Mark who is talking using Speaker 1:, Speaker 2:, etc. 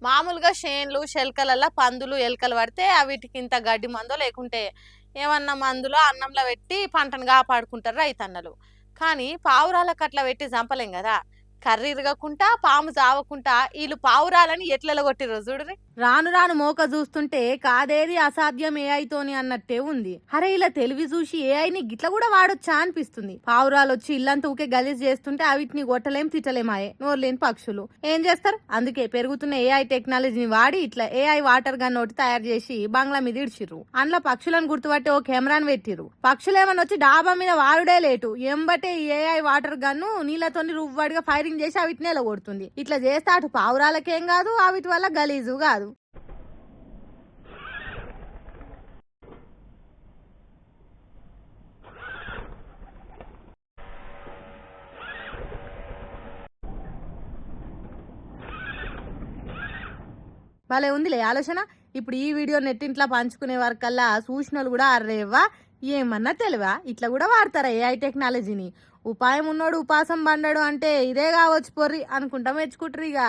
Speaker 1: మామూలుగా చేన్లు శెల్కలల్ల పందులు ఎలుకలు పడితే వీటికి ఇంత గడ్డి మందో లేకుంటే ఏమన్నా మందులో అన్నంలో పెట్టి పంటను కాపాడుకుంటారు రైతన్నలు. కానీ పావురాలకు అట్లా పెట్టి చంపలేం కదా. కర్రీ ఇరగకుండా పాము చావకుండా వీళ్ళు పావురాలని ఎట్లా కొట్టిర్రో చూడుర్రి. రాను రాను మోక చూస్తుంటే కాదేది అసాధ్యం ఏఐతోని అన్నట్టే ఉంది. అరే ఇలా తెలివి చూసి ఏఐని గిట్ల కూడా వాడొచ్చా అనిపిస్తుంది. పావురాలు వచ్చి ఇల్లంతా ఊకే గలీజ్ చేస్తుంటే వీటిని కొట్టలేం తిట్టలేమాయే నోరులేని పక్షులు ఏం చేస్తారు. అందుకే పెరుగుతున్న ఏఐ టెక్నాలజీని వాడి ఇట్లా ఏఐ వాటర్ గన్ ఒకటి తయారు చేసి బంగ్లా మీద ఇడిచిర్రు. అందులో పక్షులను గుర్తుపట్టి ఓ కెమెరాను పెట్టిర్రు. పక్షులు ఏమన్నా వచ్చి డాబా మీద వాడుడే లేటు ఎంబటే ఏఐ వాటర్ గన్ను నీళ్ళతోని రువ్వాడిగా ఫైరింగ్ చేసి వీటిని ఎలగొడుతుంది. ఇట్లా చేస్తే అటు పావురాలకేం కాదు వీటి వల్ల గలీజు కాదు. భలే ఉందిలే ఆలోచన. ఇప్పుడు ఈ వీడియో నెట్టింట్లో పంచుకునే వరకల్లా చూసినోళ్ళు కూడా అర్రేవ్వా ఏమన్నా తెలివా ఇట్లా కూడా వాడతారా ఏఐ టెక్నాలజీని. ఉపాయం ఉన్నోడు ఉపాసం బండడు అంటే ఇదే కావచ్చు పొర్రి అనుకుంటా మెచ్చుకుంటారు ఇక.